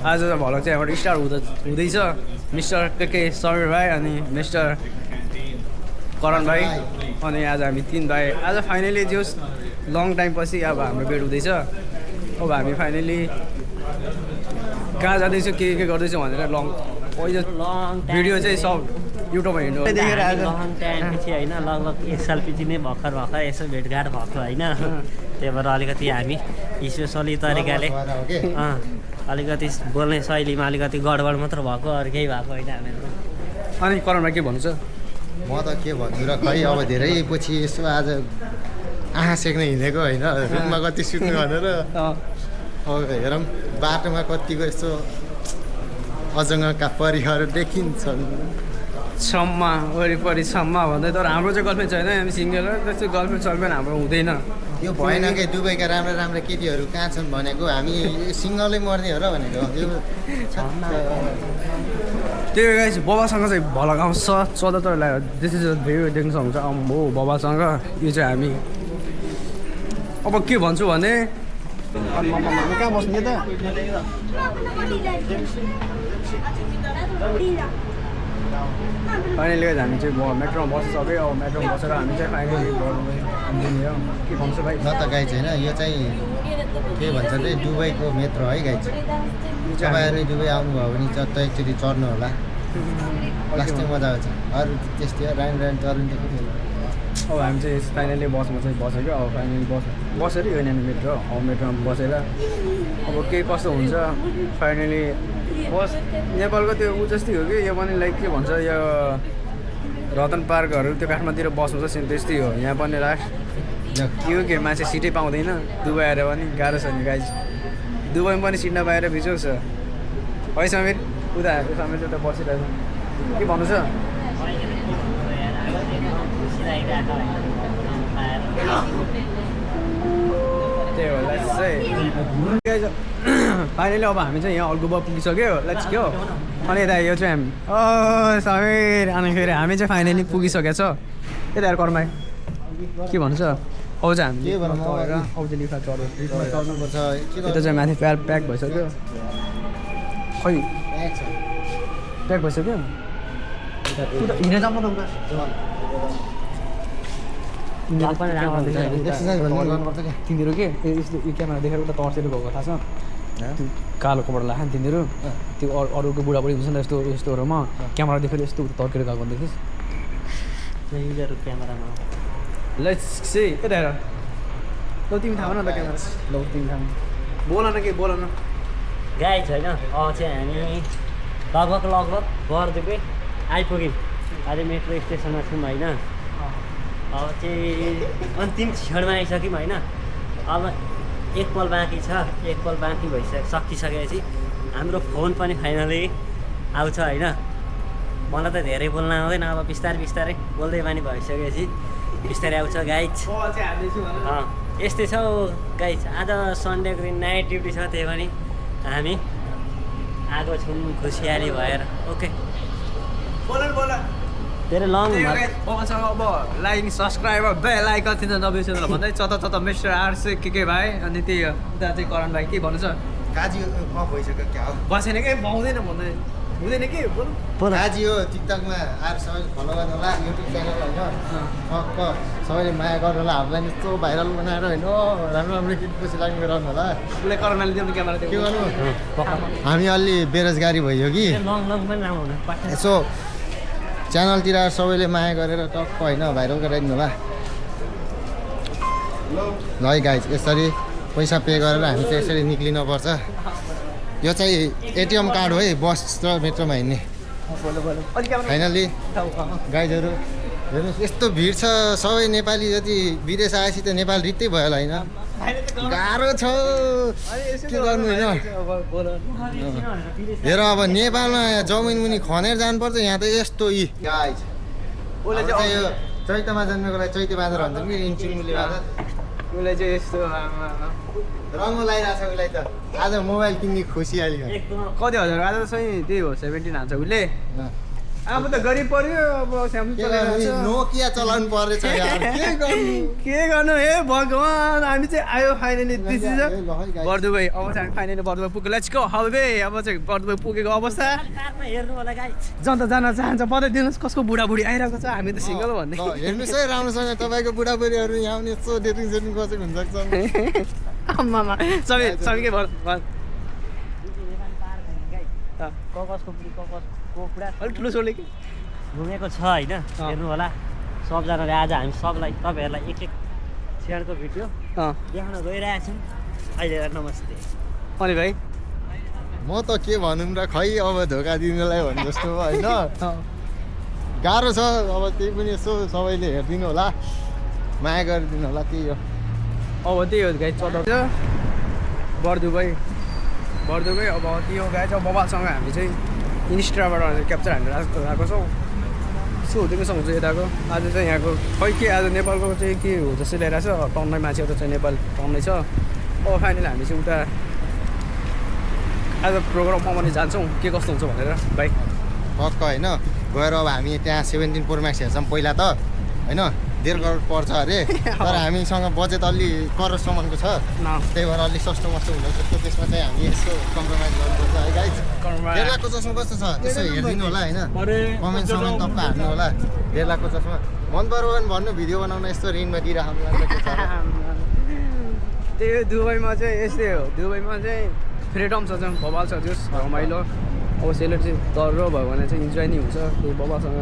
आज भलक चाहिँ यहाँबाट स्टार्ट हुँदैछ मिस्टर के समीर भाइ अनि मिस्टर करण भाइ अनि आज हामी 3 भाइ आज फाइनली जोस् लङ टाइम पछि अब हाम्रो भेट हुँदैछ अब हामी फाइनली कहाँ जाँदैछौँ के गर्दैछौँ भनेर लङ भिडियो चाहिँ सब युट्युबमा हेर्नु देखेर आज लङ टाइम पछि होइन लगभग 1 साल पछि नै भर्खर यसो भेटघाट भएको होइन त्यही भएर अलिकति हामी स्पेसली तरिकाले अलिकति बोल्ने शैलीमा अलिकति गडबड मात्र भएको अरू केही भएको होइन हामीहरू अनि करणमा के भन्नु छ म त के भन्छु र खै अब धेरै पछि यसो आज आँखा सेक्न हिँडेको होइन रुममा कति सुत्नु भनेर अब हेरौँ बाटोमा कतिको यस्तो अजङ्गका परिहरू देखिन्छन् छम्मा वरिपरि छम्मा भन्दै तर हाम्रो चाहिँ गर्लफ्रेन्ड छैन हामी सिङ्गल हो त्यस्तो गर्लफ्रेन्ड सर्लफ्रेन्ड हाम्रो हुँदैन यो भएन कि दुबईका राम्रा राम्रा केटीहरू कहाँ छन् भनेको हामी सिङ्गलै मर्ने हो र भनेको त्यो गाइस बाबासँग चाहिँ भलक आउँछ चौधतर दिस इज भिडियो देख्न सक्नुहुन्छ हो बाबासँग यो चाहिँ हामी अब के भन्छु भने कहाँ बस्ने त फाइनली हामी चाहिँ मेट्रोमा बसिसक्यो अब मेट्रोमा बसेर हामी चाहिँ फाइनली के भन्छ भाइ ल त गाई छैन यो चाहिँ के भन्छ अरे दुबईको मेट्रो है गाई चाहिँ तपाईँहरू दुबई आउनुभयो भने चट्ट एकचोटि चढ्नु होला लास्टै मजा आउँछ अरू त्यस्तै हो राइन चढ्नु त के अब हामी चाहिँ फाइनली बसमा चाहिँ बसेको अब फाइनली बसेर यो नानी मेट्रो अब मेट्रोमा बसेर अब के कस्तो हुन्छ फाइनली बस नेपालको त्यो ऊ जस्तै हो कि यो पनि लाइक के भन्छ यो रतन पार्कहरू त्यो काठमाडौँतिर बस्नु छ सेम त्यस्तै हो यहाँ पनि लास्ट के मान्छे सिटै पाउँदैन दुबई आएर पनि गाह्रो छ नि गाइज दुबईमा पनि सिट नपाएर बिजोग छ है समीर उता समीर चाहिँ उता बसिरहेको छ के भन्नु छ त्यही होला चाहिँ फाइनली अब हामी चाहिँ यहाँ अल्गुबा पुगिसक्यो लेट्स गो अनि यता यो चाहिँ हामी ओ समीर अनि फेरि हामी चाहिँ फाइनली पुगिसकेको छ यता कर्माई के भन्छ अब चाहिँ हामीले अब चाहिँ लिफा चढ्नुपर्छ यता चाहिँ माथि प्याक भइसक्यो खै प्याक भइसक्यो हिँडेर जाऊँ न तिनीहरू के यस्तो यो क्यामेरा देखेर उता तर्सेर गएको थाहा छ त्यो कालो कपडा लाग्छ नि तिनीहरू त्यो अरूको बुढाबुढी हुन्छ नि यस्तो यस्तोहरूमा क्यामेरा देखेर यस्तो उता तर्केर गएको देखिस् क्यामेरामा लेट्स सी यता हेर ल तिमी थाहा न त क्यामेरा ल तिमी थाहा बोल न के बोल न गाई छैन अब चाहिँ हामी लगभग बर्दिकै आइपुग्यौँ अहिले मेट्रो स्टेसनमा छौँ होइन अब चाहिँ अन्तिम क्षणमा आइसक्यौँ होइन अब एक पल बाँकी छ एक पल बाँकी सकिसकेपछि हाम्रो फोन पनि फाइनली आउँछ होइन मलाई त धेरै बोल्न आउँदैन अब बिस्तारै बोल्दै बानी भइसकेपछि बिस्तारै आउँछ गाइज यस्तै छ गाइज आज सन्डेको दिन नाइट ड्युटी छ त्यही पनि हामी आएको छौँ खुसियाली भएर ओके धेरै लङ बाबासँग अब लाइक सब्सक्राइबर बेल आइकन थिएन नबिर्सिनु भन्दै चता मिस्टर आर्स के भाइ अनि त्यही उता चाहिँ करण भाइ के भन्नु छ काजी अफ भइसक्यो क्या हो बसेन कि पाउँदैन भन्दै हुँदैन कि काजी हो टिकटकमा आएर सबैले फलो गर्नु होला युट्युब च्यानल होइन पक्क सबैले माया गर्नु होला हामीलाई यस्तो भाइरल बनाएर होइन राम्रो गीत खुसी लाग्ने गराउनु होला उसले करणले दिनु क्यामेरा के गर्नु हामी अलि बेरोजगारी भइयो कि यसो च्यानलतिर सबैले माया गरेर टक्क होइन भाइरल गराइदिनु होला ल है गाइज यसरी पैसा पे गरेर हामी चाहिँ यसरी निक्लिनुपर्छ यो चाहिँ एटिएम कार्ड हो है बस र मेट्रोमा हिँड्ने फाइनल्ली गाइजहरू हेर्नुहोस् यस्तो भिड छ सबै नेपाली जति विदेश आएपछि त नेपाल रित्तै भयो होला होइन गाह्रो छ के गर्नु होइन हेर अब नेपालमा जमिन मुनि खनेर जानुपर्छ यहाँ त यस्तो गाइज यो चैतमा जन्मेकोलाई चैते बाँदर भन्छन् कि इन्चुमुले बाँदर उसलाई चाहिँ यस्तो रङ्ग लगाइरहेको छ उसलाई त आज मोबाइल किन्ने खुसी आइयो कति हजार आज चाहिँ त्यही हो 17 हान्छ उसले अब त गरिब पर्यो अब स्यामसङ चलाइरहेको छ नोकिया चलाउनु परेछ यार के गर्नु के गर्नु हे भगवान् हामी चाहिँ आयो फाइनली दिस इज ल है guys। बर्दुबाई अब चाहिँ हामी फाइनली बर्दुबाई पुग्यो लेट्स गो हबे अब चाहिँ बर्दुबाई पुगेको अवस्था कारमा हेर्नु होला गाइस जनता जान चाहन्छ बताइदिनुहोस् कसको बुढाबुढी आइरहेको छ हामी त सिङ्गल भन्ने ल हेर्नुहोस् है राम्रोसँग तपाईँको बुढाबुढीहरू यहाँ आउने यसो डेटिङ सेटिङ बसेको हुनसक्छ आम्मामा सबैकै भर ककसको पुरा अलिक ठुलो छोडले कि घुमेको छ होइन हेर्नु होला सबजनाले आज हामी सबलाई तपाईँहरूलाई एक एक क्षणको भिडियो देखाउन गइरहेछौँ अहिले नमस्ते अनि भाइ म त के भनौँ र खै अब धोका दिनुलाई भने जस्तो होइन गाह्रो छ अब त्यही पनि यसो सबैले हेरिदिनु होला माया गरिदिनु होला त्यही हो अब त्यही हो गाई चलाउँछ बर्दुबाई अब त्यही हो गाई चाहिँ बबासँग हामी चाहिँ इन्स्टाबाट क्याप्चर हानेर आएको छौँ यसो हुँदैन सक्छ यताको आज चाहिँ यहाँको खै के आज नेपालको चाहिँ के हो जस्तै ल्याइरहेको छ टन्नै मान्छेहरू चाहिँ नेपाल टन्नै छ अब फाइनली हामी चाहिँ उता आज प्रोग्राममा पनि जान्छौँ के कस्तो हुन्छ भनेर भाइ पक्क होइन गएर अब हामी त्यहाँ 17 प्रो म्याक्स हेर्छौँ पहिला त होइन 1.5 करोड पर्छ अरे तर हामीसँग बजेट अलि करोडसम्मको छ त्यही भएर अलिक सस्तो मस्तो हुँदैछ त्यसमा चाहिँ हामी यसो कम्प्रोमाइज गर्नुपर्छ है गाइज 1.5 लाखको चस्मा कस्तो छ त्यसो हेरिदिनु होला होइन कमेन्ट समेन्ट टक्क हाल्नु होला 1.5 लाखको चस्मा मन पऱ्यो भने भन्नु भिडियो बनाउन यस्तो रिङमा दिइराख्नु त्यही दुबईमा चाहिँ यस्तै हो दुबईमा चाहिँ फ्रिडम छ चाहिँ बबाल छ जस रमाइलो अब सेलेक्ट चाहिँ डर भयो भने चाहिँ इन्जोय नै हुन्छ त्यही बबासँग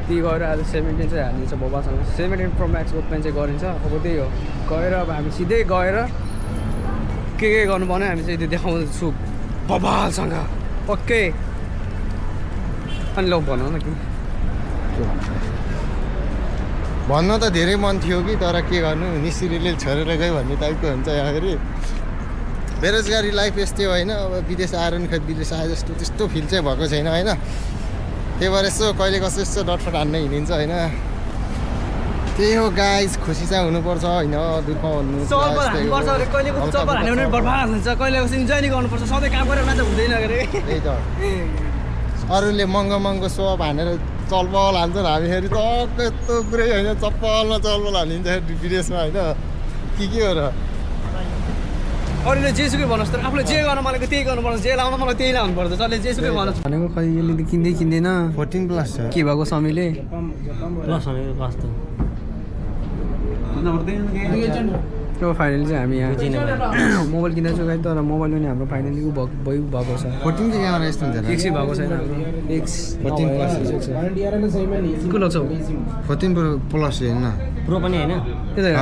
त्यही गएर आज 17 चाहिँ हालिन्छ बबासँग 17 प्रो म्याक्स ओपन चाहिँ गरिन्छ अब त्यही हो गएर अब हामी सिधै गएर के गर्नु पर्ने हामी चाहिँ त्यो देखाउँछु बबालसँग ओके अनि ल भनौँ न कि भन्न त धेरै मन थियो कि तर के गर्नु निसिरीले छोडेर गयो भन्ने टाइपको हुन्छ यहाँ फेरि बेरोजगारी लाइफ यस्तै होइन अब विदेश आएर नि खै विदेश आए जस्तो त्यस्तो फिल चाहिँ भएको छैन होइन त्यही भएर यसो कहिले कसो यस्तो डटफट हान्न हिँडिन्छ होइन त्यही हो गाइज खुसी चाहिँ हुनुपर्छ होइन दुःख भन्नु कहिले इन्जोय नै गर्नुपर्छ सधैँ काम गरेर मात्र हुँदैन अरे त्यही त अरूले महँगो महँगो सोप हानेर चलपल हान्छन् हामी फेरि टक्क यस्तो पुरै होइन चप्पलमा चलपल हानिन्छ विदेशमा होइन के हो र अरूले जेसुकै भन्नुहोस् तर आफूले जे गर्न मलाई त्यही गर्नुपर्छ जे लाउन मलाई त्यही लाउनु पर्छ जसले जेसुकै भन्नुहोस् भनेको खै यसले किन्दै किन्दैन 14 प्लस छ के भएको समीले प्लस भनेको कस्तो अब फाइनली चाहिँ हामी यहाँ मोबाइल किन्दैछु गाई तर मोबाइल पनि हाम्रो फाइनली भएको छ 14 को क्यामेरा यस्तो हुन्छ एक्सै भएको छैन हाम्रो एक्स 14 प्लस के लाग्छ 14 प्लस हेर्न प्रो पनि होइन त्यही त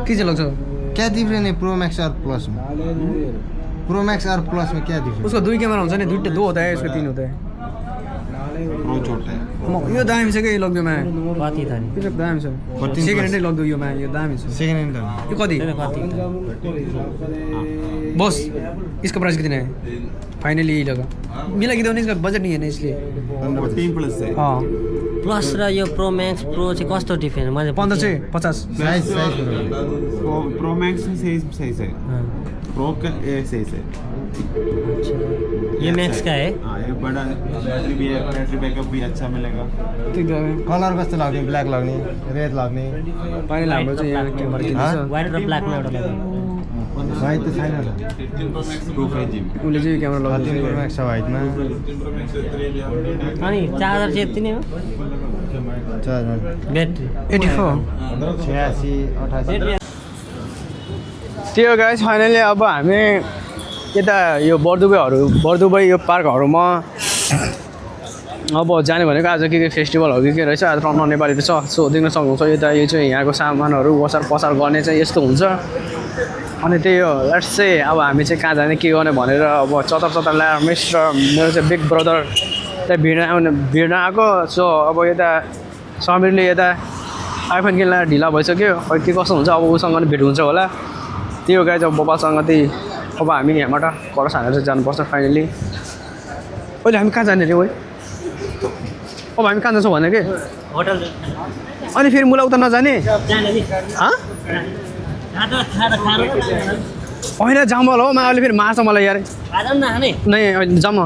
के चाहिँ लाग्छ क्या डिफ्रेन्ट है प्रो मैक्स और प्लस में प्रो मैक्स और प्लस में क्या डिफ्रेंस उसको 2 कैमरा हुन्छ नि दुईटा 2 होता है उसको 3 होता है प्रो छोटा है यो दामी छ के लग्यो मा कति त नि यो दामी छ सेकेन्ड ह्यान्डै लग्यो यो मा यो दामी छ सेकेन्ड ह्यान्ड यो कति बस इसका प्राइस कितना है फाइनली यही लगा मिला कि इसका बजट नहीं है ना इसलिए 14 प्लस है हाँ प्लस र यो प्रो म्याक्स प्रो चाहिँ कस्तो डिफरेन्स मैले 15 चाहिँ 50 साइज प्रो मैक्स सही है प्रो का सही है ये मैक्स का है हाँ ये बड़ा बैटरी बैकअप भी अच्छा मिलेगा ठीक है कलर कस्तो लाग्ने ब्ल्याक लाग्ने रेड लाग्ने फाइनल हाम्रो चाहिँ यहाँ क्यामेरा किन्छ व्हाइट र ब्ल्याकमा एउटा लगाएको व्हाइट त छैन त प्रूफ है जिम उसले चाहिँ क्यामेरा लगाउँछ 13 प्रो म्याक्स छ व्हाइटमा अनि चार्जर चाहिँ यति नै हो ब्याट्री 84 86 88 त्यो गाइस फाइनली अब हामी यता यो बर्दुबाई यो पार्कहरूमा अब जाने भनेको आज के फेस्टिभलहरू के रहेछ आज टन्न नेपाली छ सो देख्न सक्नुहुन्छ यता यो चाहिँ यहाँको सामानहरू ओसार पसार गर्ने चाहिँ यस्तो हुन्छ अनि त्यही हो लेट्स चाहिँ अब हामी चाहिँ कहाँ जाने के गर्ने भनेर अब चतर ल्याएर मेरो चाहिँ बिग ब्रदर त्यहाँ भिड्न आएको सो अब यता समीरले यता आइफोन किन्न ढिला भइसक्यो के कस्तो हुन्छ अब उसँग पनि भेट हुन्छ होला त्यही हो गाइस अब बबासँग त्यही अब हामी यहाँबाट करस हानेर चाहिँ जानुपर्छ फाइनली अहिले हामी कहाँ जाने रे ओइ अब हामी कहाँ जान्छौँ भने के होटल अनि फेरि मुला उता नजाने जाने नि होइन जमल हो अहिले फेरि मार्छ मलाई यार आज पनि नखाने नै जम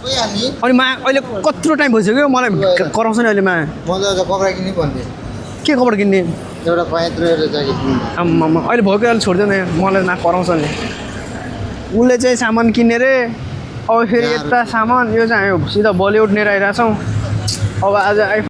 गइहाल्ने अनि मा अहिले कत्रो टाइम भइसक्यो मलाई कराउँछ नि अहिले मा म त आज कपडा किन्नै भन्थेँ के कपडा किन्ने एउटा पाइत्रो एउटा ज्याकेट किन्ने आम्मामा अहिले भएको अहिले छोडिदियो नि मलाई ना कराउँछ नि उसले चाहिँ सामान किन्ने रे अब फेरि यता सामान यो चाहिँ हामी सिधा बलिउड लिएर आइरहेछौँ अब आज